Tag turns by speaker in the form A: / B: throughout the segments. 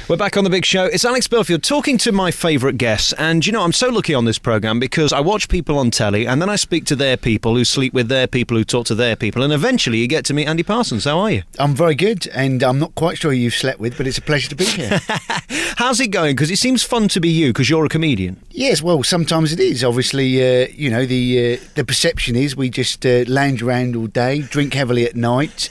A: We're back on The Big Show. It's Alex Belfield talking to my favourite guests. And, you know, I'm so lucky on this programme because I watch people on telly and then I speak to their people who sleep with their people who talk to their people. And eventually you get to meet Andy Parsons. How are you?
B: I'm very good, and I'm not quite sure who you've slept with, but it's a pleasure to be here.
A: How's it going? Because it seems fun to be you because you're a comedian.
B: Yes, well, sometimes it is. Obviously, the perception is we just lounge around all day, drink heavily at night,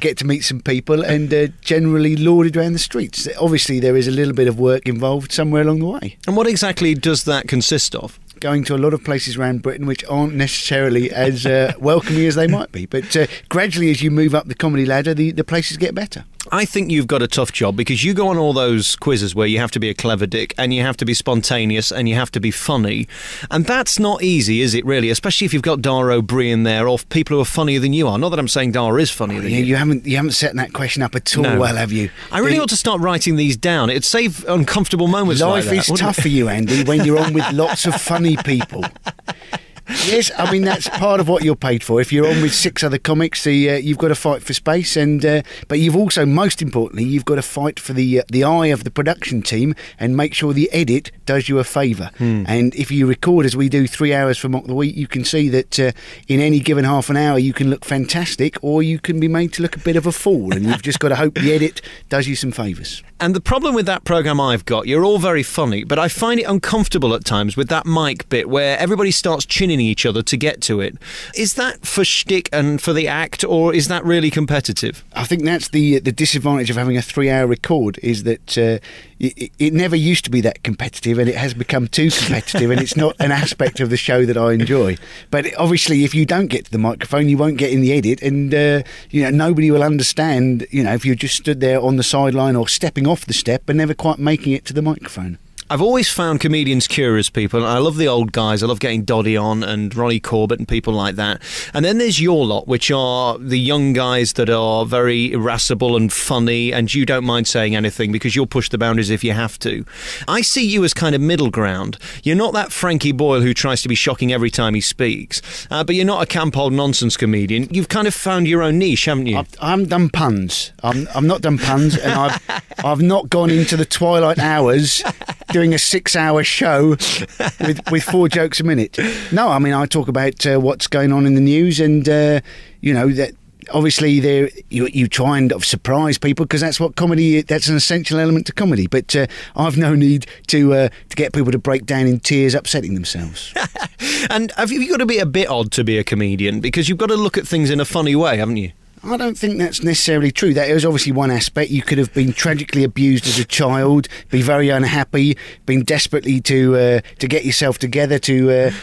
B: get to meet some people and generally lauded around the streets. Obviously, there is a little bit of work involved somewhere along the way.
A: And what exactly does that consist of?
B: Going to a lot of places around Britain which aren't necessarily as welcoming as they might be. But gradually, as you move up the comedy ladder, the places get better.
A: I think you've got a tough job because you go on all those quizzes where you have to be a clever dick and you have to be spontaneous and you have to be funny. And that's not easy, is it, really? Especially if you've got Dara O'Brien there or people who are funnier than you are. Not that I'm saying Dara is funnier than you.
B: You haven't set that question up at all well, have you?
A: I really ought to start writing these down. It'd save uncomfortable moments like that.
B: Life is tough for you, Andy, when you're on with lots of funny people. Yes, I mean, that's part of what you're paid for. If you're on with 6 other comics, you've got to fight for space, but you've also, most importantly, you've got to fight for the eye of the production team and make sure the edit does you a favour. And if you record, as we do, 3 hours for Mock the Week, you can see that in any given half an hour you can look fantastic or you can be made to look a bit of a fool, and you've just got to hope the edit does you some favours.
A: And the problem with that programme I've got, you're all very funny, but I find it uncomfortable at times with that mic bit where everybody starts chinning each other to get to it. Is that for shtick and for the act, or is that really competitive?
B: I think that's the disadvantage of having a 3-hour record, is that it never used to be that competitive, and it has become too competitive, and it's not an aspect of the show that I enjoy. But obviously, if you don't get to the microphone, you won't get in the edit, and nobody will understand. If you just stood there on the sideline or stepping off the step but never quite making it to the microphone.
A: I've always found comedians curious people. I love the old guys. I love getting Doddy on and Ronnie Corbett and people like that. And then there's your lot, which are the young guys that are very irascible and funny, and you don't mind saying anything because you'll push the boundaries if you have to. I see you as kind of middle ground. You're not that Frankie Boyle who tries to be shocking every time he speaks, but you're not a camp old nonsense comedian. You've kind of found your own niche, haven't you?
B: I haven't done puns. I've not done puns, and I've not gone into the twilight hours doing a 6-hour show with 4 jokes a minute. No, I mean, I talk about what's going on in the news, and that obviously you try and surprise people because that's what comedy. That's an essential element to comedy. But I've no need to get people to break down in tears, upsetting themselves.
A: And have you got to be a bit odd to be a comedian because you've got to look at things in a funny way, haven't you?
B: I don't think that's necessarily true. That is obviously one aspect. You could have been tragically abused as a child, be very unhappy, been desperately to get yourself together,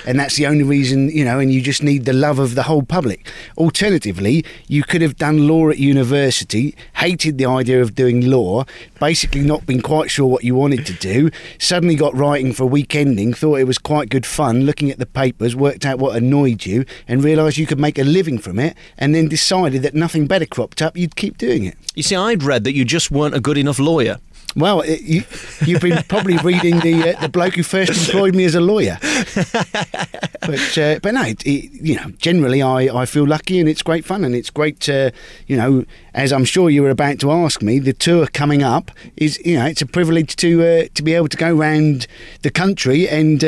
B: and that's the only reason, and you just need the love of the whole public. Alternatively, you could have done law at university, hated the idea of doing law, basically not been quite sure what you wanted to do, suddenly got writing for weekending, thought it was quite good fun, looking at the papers, worked out what annoyed you, and realised you could make a living from it, and then decided that nothing better cropped up, you'd keep doing it.
A: You see, I'd read that you just weren't a good enough lawyer.
B: Well, you've been probably reading the bloke who first employed me as a lawyer. But no, generally I feel lucky, and it's great fun, and it's great. As I'm sure you were about to ask me, the tour coming up is, it's a privilege to be able to go around the country and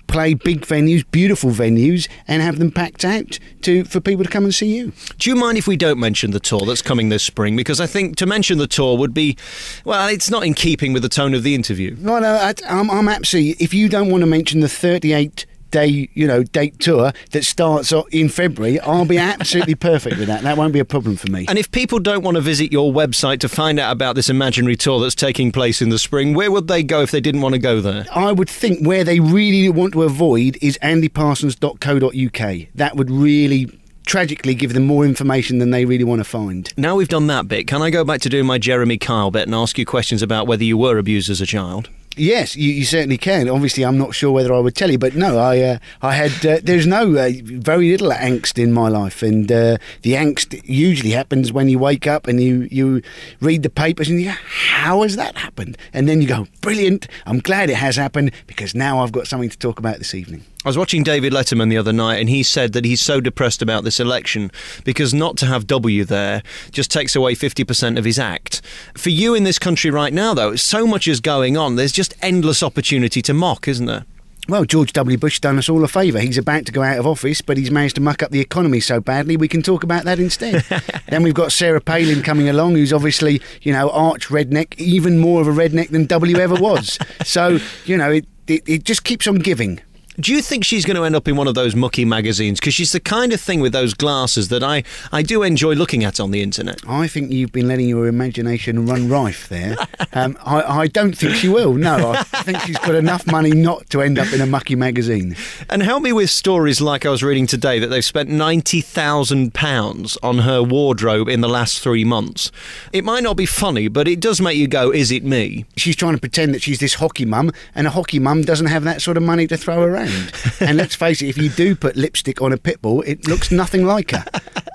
B: play big venues, beautiful venues, and have them packed out for people to come and see you.
A: Do you mind if we don't mention the tour that's coming this spring? Because I think to mention the tour would be, well, it's not in keeping with the tone of the interview.
B: Well, no, I'm absolutely. If you don't want to mention the 38-day, date tour that starts in February, I'll be absolutely perfect with that. That won't be a problem for me.
A: And if people don't want to visit your website to find out about this imaginary tour that's taking place in the spring, where would they go if they didn't want to go there?
B: I would think where they really want to avoid is andyparsons.co.uk. That would really tragically give them more information than they really want to find.
A: Now we've done that bit, can I go back to doing my Jeremy Kyle bit and ask you questions about whether you were abused as a child?
B: Yes, you certainly can. Obviously, I'm not sure whether I would tell you, but no, I had. There's very little angst in my life, and the angst usually happens when you wake up and you read the papers and you go, "How has that happened?" And then you go, "Brilliant! I'm glad it has happened because now I've got something to talk about this evening."
A: I was watching David Letterman the other night, and he said that he's so depressed about this election because not to have W there just takes away 50% of his act. For you in this country right now, though, so much is going on. There's just endless opportunity to mock, isn't there?
B: Well, George W. Bush done us all a favour. He's about to go out of office, but he's managed to muck up the economy so badly we can talk about that instead. Then we've got Sarah Palin coming along, who's obviously, arch redneck, even more of a redneck than W ever was. So, it just keeps on giving.
A: Do you think she's going to end up in one of those mucky magazines? Because she's the kind of thing with those glasses that I do enjoy looking at on the internet.
B: I think you've been letting your imagination run rife there. I don't think she will, no. I think she's got enough money not to end up in a mucky magazine.
A: And help me with stories like I was reading today that they've spent £90,000 on her wardrobe in the last 3 months. It might not be funny, but it does make you go, is it me?
B: She's trying to pretend that she's this hockey mum, and a hockey mum doesn't have that sort of money to throw around. And let's face it, if you do put lipstick on a pit bull, it looks nothing like her.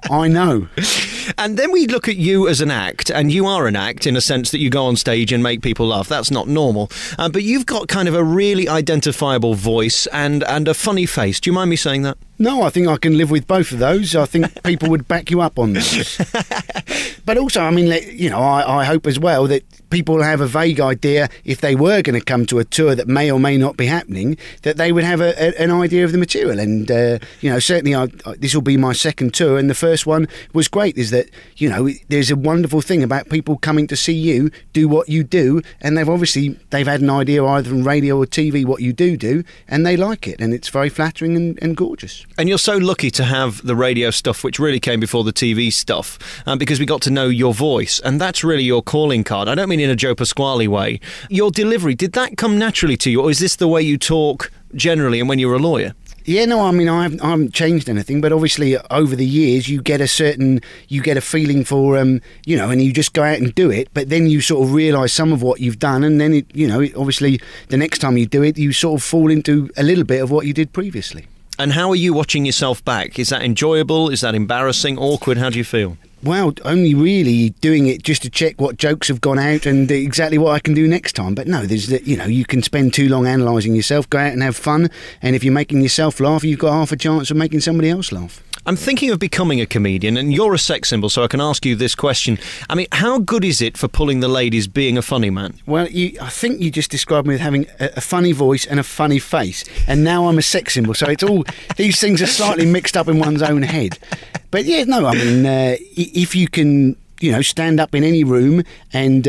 B: I know.
A: And then we look at you as an act, and you are an act in a sense that you go on stage and make people laugh. That's not normal. But you've got kind of a really identifiable voice and a funny face. Do you mind me saying that?
B: No, I think I can live with both of those. I think people would back you up on those. But also, I mean, I hope as well that people have a vague idea, if they were going to come to a tour that may or may not be happening, that they would have an idea of the material. And, certainly this will be my second tour, and the first one was great, is that, there's a wonderful thing about people coming to see you do what you do, and they've had an idea either from radio or TV what you do, and they like it, and it's very flattering and gorgeous.
A: And you're so lucky to have the radio stuff, which really came before the TV stuff, because we got to know your voice, and that's really your calling card. I don't mean in a Joe Pasquale way. Your delivery, did that come naturally to you, or is this the way you talk generally and when you're a lawyer?
B: Yeah, no, I mean, I haven't changed anything, but obviously over the years you get a feeling for, and you just go out and do it, but then you sort of realise some of what you've done, and then, obviously the next time you do it, you sort of fall into a little bit of what you did previously.
A: And how are you watching yourself back? Is that enjoyable? Is that embarrassing? Awkward? How do you feel?
B: Well, only really doing it just to check what jokes have gone out and exactly what I can do next time. But no, you can spend too long analysing yourself, go out and have fun, and if you're making yourself laugh, you've got half a chance of making somebody else laugh.
A: I'm thinking of becoming a comedian, and you're a sex symbol, so I can ask you this question. I mean, how good is it for pulling the ladies being a funny man?
B: Well, I think you just described me as having a funny voice and a funny face, and now I'm a sex symbol, so it's all, these things are slightly mixed up in one's own head. But yeah, no, I mean, if you can, stand up in any room and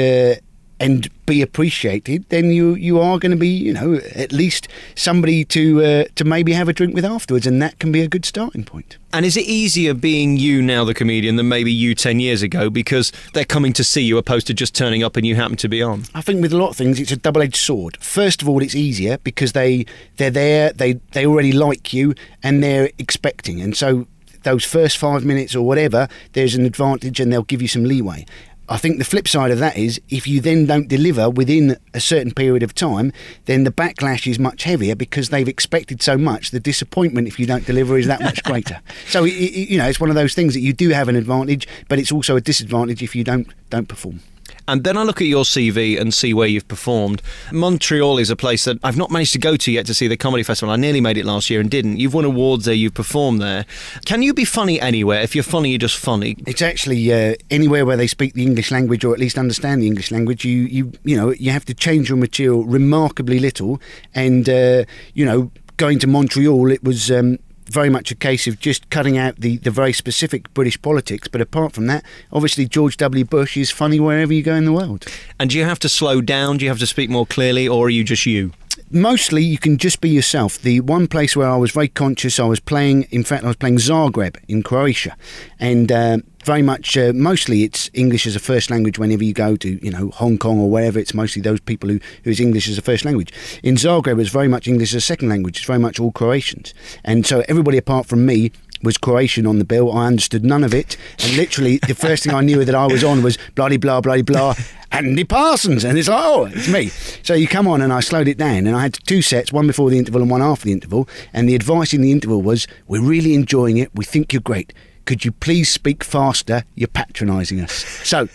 B: be appreciated, then you are going to be, at least somebody to maybe have a drink with afterwards, and that can be a good starting point.
A: And is it easier being you now, the comedian, than maybe you 10 years ago, because they're coming to see you opposed to just turning up and you happen to be on?
B: I think with a lot of things, it's a double-edged sword. First of all, it's easier because they're there, they already like you, and they're expecting, and so those first 5 minutes or whatever, there's an advantage and they'll give you some leeway. I think the flip side of that is if you then don't deliver within a certain period of time, then the backlash is much heavier because they've expected so much. The disappointment if you don't deliver is that much greater. So it's one of those things that you do have an advantage, but it's also a disadvantage if you don't perform.
A: And then I look at your CV and see where you've performed. Montreal is a place that I've not managed to go to yet to see the comedy festival. I nearly made it last year and didn't. You've won awards there, you've performed there. Can you be funny anywhere? If you're funny, you're just funny. It's
B: actually anywhere where they speak the English language or at least understand the English language. You have to change your material remarkably little. And, going to Montreal, it was very much a case of just cutting out the very specific British politics, but apart from that, obviously George W. Bush is funny wherever you go in the world.
A: And do you have to slow down? Do you have to speak more clearly, or are you just you?
B: Mostly you can just be yourself. The one place where I was very conscious, I was playing Zagreb in Croatia, and very much mostly it's English as a first language. Whenever you go to Hong Kong or wherever, it's mostly those people whose English is a first language. In Zagreb it's very much English as a second language. It's very much all Croatians, and so everybody apart from me was Croatian on the bill. I understood none of it, and literally the first thing I knew that I was on was bloody blah bloody blah Andy Parsons, and it's like, oh, it's me. So you come on, and I slowed it down, and I had 2 sets, one before the interval and one after the interval, and the advice in the interval was, we're really enjoying it, we think you're great, could you please speak faster, you're patronising us. So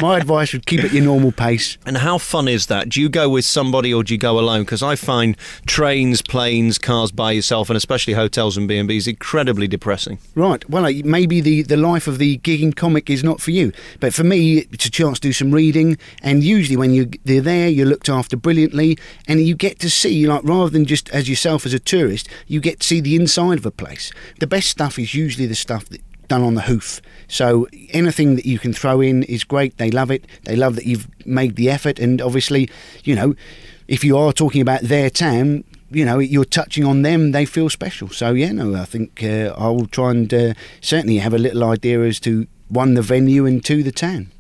B: My advice would keep at your normal pace.
A: And how fun is that? Do you go with somebody or do you go alone? Because I find trains, planes, cars by yourself, and especially hotels and B&Bs, incredibly depressing.
B: Right. Well, maybe the life of the gigging comic is not for you. But for me, it's a chance to do some reading. And usually when they're there, you're looked after brilliantly. And you get to see, like, rather than just as yourself as a tourist, you get to see the inside of a place. The best stuff is usually the stuff that done on the hoof. So anything that you can throw in is great. They love it. They love that you've made the effort. And obviously, you know, if you are talking about their town, you know, you're touching on them, they feel special. So yeah, no, I think I will try and certainly have a little idea as to, one, the venue, and two, the town.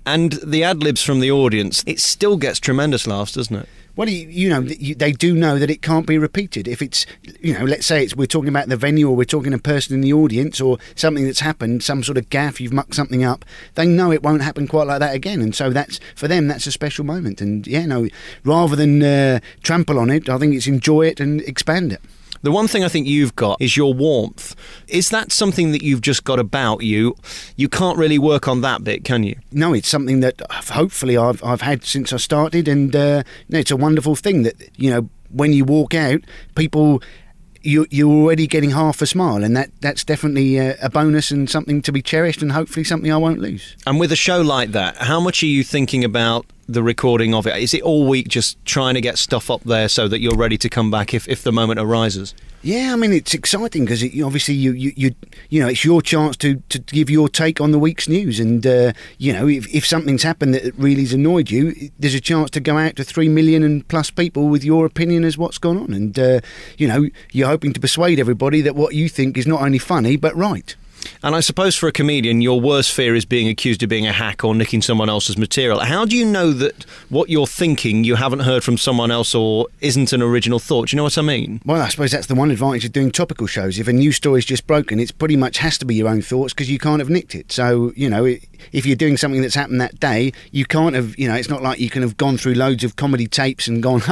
A: And the ad-libs from the audience, it still gets tremendous laughs, doesn't it?
B: Well, they do know that it can't be repeated. If it's, you know, let's say we're talking about the venue, or we're talking to a person in the audience, or something that's happened, some sort of gaffe, you've mucked something up, they know it won't happen quite like that again. And so that's, for them, that's a special moment. And yeah, no, rather than trample on it, I think it's enjoy it and expand it.
A: The one thing I think you've got is your warmth. Is that something that you've just got about you? You can't really work on that bit, can you?
B: No, it's something that hopefully I've had since I started, and it's a wonderful thing that, you know, when you walk out, people, you're already getting half a smile, and that's definitely a bonus and something to be cherished, and hopefully something I won't lose.
A: And with a show like that, how much are you thinking about the recording of it? Is it all week just trying to get stuff up there so that you're ready to come back if the moment arises?
B: Yeah, I mean, it's exciting because obviously you know, it's your chance to give your take on the week's news, and you know, if something's happened that really's annoyed you, there's a chance to go out to 3 million and plus people with your opinion as what's gone on, and you know, you're hoping to persuade everybody that what you think is not only funny but right.
A: And I suppose for a comedian, your worst fear is being accused of being a hack or nicking someone else's material. How do you know that what you're thinking you haven't heard from someone else or isn't an original thought? Do you know what I mean?
B: Well, I suppose that's the one advantage of doing topical shows. If a news story's just broken, it's pretty much has to be your own thoughts because you can't have nicked it. So, you know, if you're doing something that's happened that day, you can't have, you know, it's not like you can have gone through loads of comedy tapes and gone,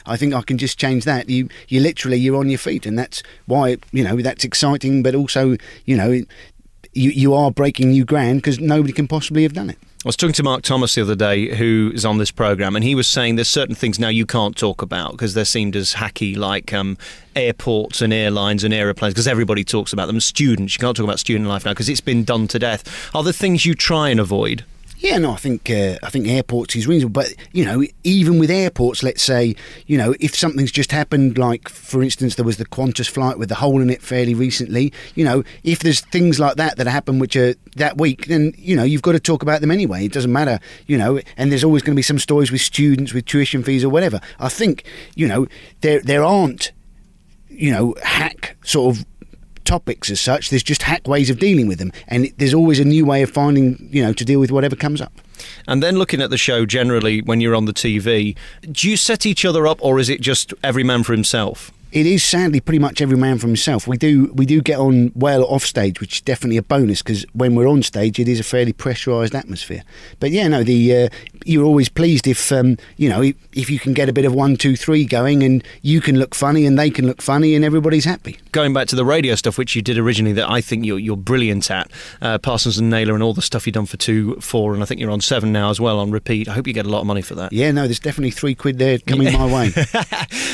B: I think I can just change that. You literally, you're on your feet, and that's why, you know, that's exciting, but also, you know, you are breaking new ground because nobody can possibly have done it.
A: I was talking to Mark Thomas the other day, who is on this programme, and he was saying there's certain things now you can't talk about because they're seen as hacky, like airports and airlines and aeroplanes, because everybody talks about them. Students, you can't talk about student life now because it's been done to death. Are there things you try and avoid?
B: Yeah, no, I think airports is reasonable, but you know, even with airports, let's say, you know, if something's just happened, like for instance, there was the Qantas flight with the hole in it fairly recently. You know, if there's things like that happen which are that week, then you know you've got to talk about them anyway. It doesn't matter, you know. And there's always going to be some stories with students with tuition fees or whatever. I think, you know, there aren't, you know, hack sort of topics as such. There's just hack ways of dealing with them, and there's always a new way of finding, you know, to deal with whatever comes up.
A: And then looking at the show generally when you're on the TV, do you set each other up, or is it just every man for himself?
B: It is sadly pretty much every man for himself. We do get on well off stage, which is definitely a bonus because when we're on stage, it is a fairly pressurised atmosphere. But yeah, no, you're always pleased if you know, if you can get a bit of 1, 2, 3 going, and you can look funny and they can look funny and everybody's happy.
A: Going back to the radio stuff, which you did originally, that I think you're brilliant at, Parsons and Naylor and all the stuff you've done for 2, 4, and I think you're on 7 now as well on repeat. I hope you get a lot of money for that.
B: Yeah, no, there's definitely £3 there coming my way.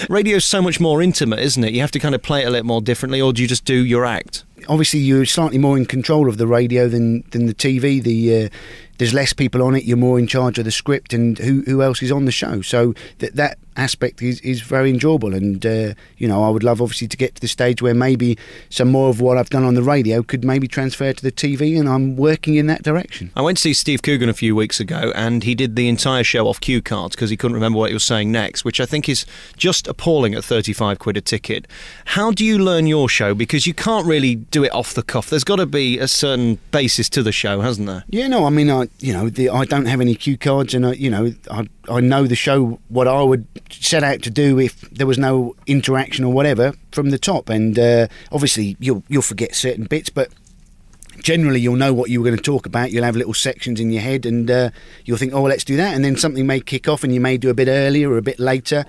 A: Radio's so much more intimate, isn't it? You have to kind of play it a little more differently, or do you just do your act?
B: Obviously, you're slightly more in control of the radio than the TV. There's less people on it. You're more in charge of the script and who else is on the show. So that aspect is very enjoyable. And you know, I would love obviously to get to the stage where maybe some more of what I've done on the radio could maybe transfer to the TV, and I'm working in that direction.
A: I went to see Steve Coogan a few weeks ago, and he did the entire show off cue cards because he couldn't remember what he was saying next, which I think is just appalling at £35 a ticket. How do you learn your show? Because you can't really do it off the cuff. There's got to be a certain basis to the show, hasn't there?
B: Yeah, no, I mean, I don't have any cue cards, and I know the show, what I would set out to do if there was no interaction or whatever from the top, and obviously you'll forget certain bits, but generally you'll know what you were going to talk about. You'll have little sections in your head, and you'll think, oh, well, let's do that, and then something may kick off and you may do a bit earlier or a bit later.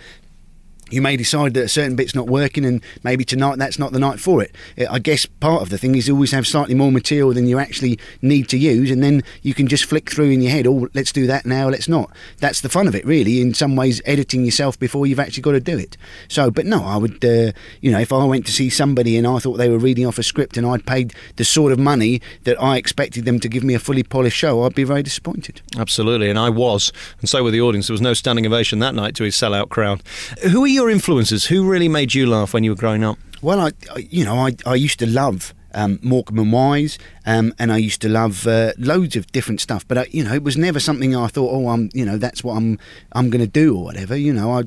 B: you may decide that a certain bit's not working, and maybe tonight that's not the night for it. I guess part of the thing is always have slightly more material than you actually need to use, and then you can just flick through in your head, oh, let's do that now, let's not. That's the fun of it, really, in some ways, editing yourself before you've actually got to do it. So, but no, I would, if I went to see somebody and I thought they were reading off a script and I'd paid the sort of money that I expected them to give me a fully polished show, I'd be very disappointed.
A: Absolutely, and I was, and so were the audience. There was no standing ovation that night to his sellout crowd. Who are your influences? Who really made you laugh when you were growing up?
B: Well, I used to love Morecambe and Wise, and I used to love loads of different stuff. But it was never something I thought, that's what I'm going to do or whatever. I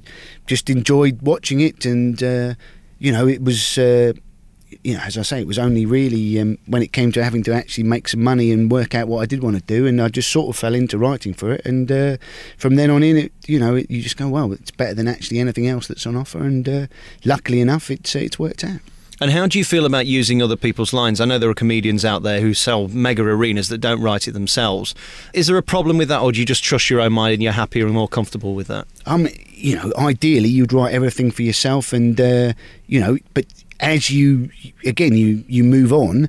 B: just enjoyed watching it, and it was. As I say, it was only really when it came to having to actually make some money and work out what I did want to do, and I just sort of fell into writing for it. And from then on in, you just go, well, it's better than actually anything else that's on offer. And luckily enough, it's worked out.
A: And how do you feel about using other people's lines? I know there are comedians out there who sell mega arenas that don't write it themselves. Is there a problem with that, or do you just trust your own mind and you're happier and more comfortable with that?
B: Ideally, you'd write everything for yourself, and but as you move on,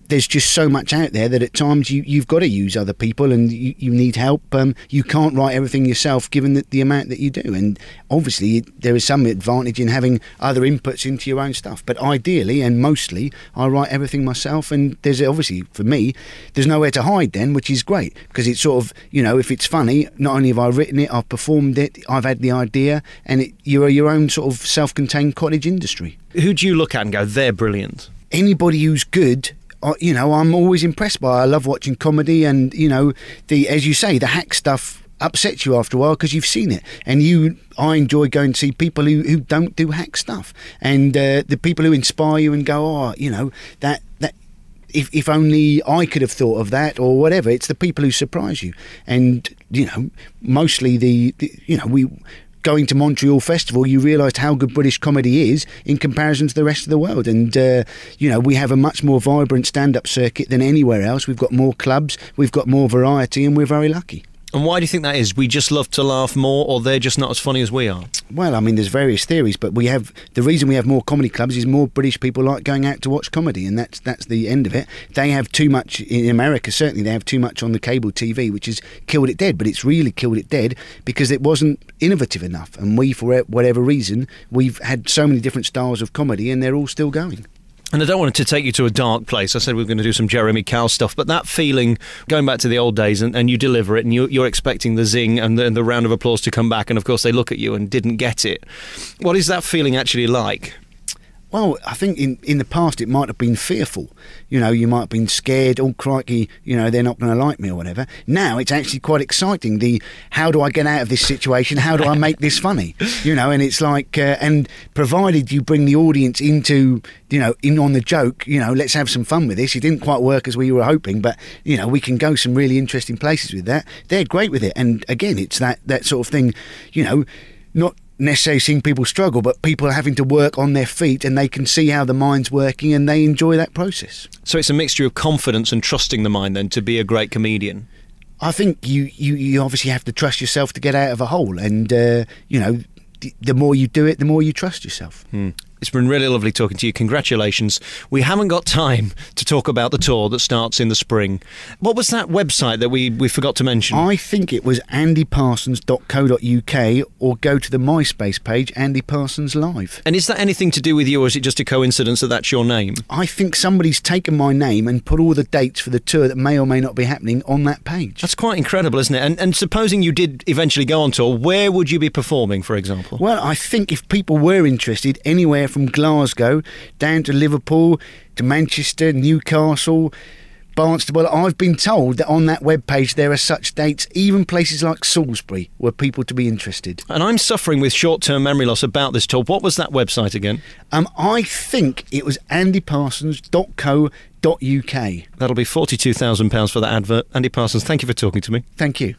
B: there's just so much out there that at times you've got to use other people, and you need help. You can't write everything yourself, given the amount that you do. And obviously, there is some advantage in having other inputs into your own stuff. But ideally, and mostly, I write everything myself. And there's obviously, for me, there's nowhere to hide then, which is great, because it's sort of, if it's funny, not only have I written it, I've performed it, I've had the idea, and you're your own sort of self-contained cottage industry.
A: Who do you look at and go, they're brilliant?
B: Anybody who's good, I'm always impressed by. I love watching comedy, and as you say, the hack stuff upsets you after a while because you've seen it. And I enjoy going to see people who don't do hack stuff, and the people who inspire you and go, that if only I could have thought of that, or whatever. It's the people who surprise you, and mostly we. Going to Montreal Festival, you realised how good British comedy is in comparison to the rest of the world. And, we have a much more vibrant stand-up circuit than anywhere else. We've got more clubs, we've got more variety, and we're very lucky.
A: And why do you think that is? We just love to laugh more, or they're just not as funny as we are?
B: Well, I mean, there's various theories, but the reason we have more comedy clubs is more British people like going out to watch comedy, and that's the end of it. They have too much, in America certainly, they have too much on the cable TV, which has killed it dead, but it's really killed it dead because it wasn't innovative enough, and we, for whatever reason, we've had so many different styles of comedy, and they're all still going.
A: And I don't want it to take you to a dark place. I said we were going to do some Jeremy Kyle stuff, but that feeling, going back to the old days, and you deliver it, and you're expecting the zing and the round of applause to come back, and of course they look at you and didn't get it. What is that feeling actually like?
B: Well, I think in the past it might have been fearful. You might have been scared, oh crikey, they're not going to like me or whatever. Now it's actually quite exciting. How do I get out of this situation? How do I make this funny? And it's like, and provided you bring the audience into, in on the joke, let's have some fun with this. It didn't quite work as we were hoping, but, we can go some really interesting places with that. They're great with it. And again, it's that sort of thing, not necessarily seeing people struggle, but people are having to work on their feet, and they can see how the mind's working, and they enjoy that process. So it's a mixture of confidence and trusting the mind then to be a great comedian. I think you obviously have to trust yourself to get out of a hole, and the more you do it, the more you trust yourself. It's been really lovely talking to you. Congratulations. We haven't got time to talk about the tour that starts in the spring. What was that website that we forgot to mention? I think it was andyparsons.co.uk, or go to the MySpace page, Andy Parsons Live. And is that anything to do with you, or is it just a coincidence that that's your name? I think somebody's taken my name and put all the dates for the tour that may or may not be happening on that page. That's quite incredible, isn't it? And supposing you did eventually go on tour, where would you be performing, for example? Well, I think if people were interested, anywhere from Glasgow down to Liverpool to Manchester, Newcastle, Barnstable. I've been told that on that webpage there are such dates, even places like Salisbury, were people to be interested. And I'm suffering with short-term memory loss about this tour. What was that website again? I think it was andyparsons.co.uk. That'll be £42,000 for that advert. Andy Parsons, thank you for talking to me. Thank you.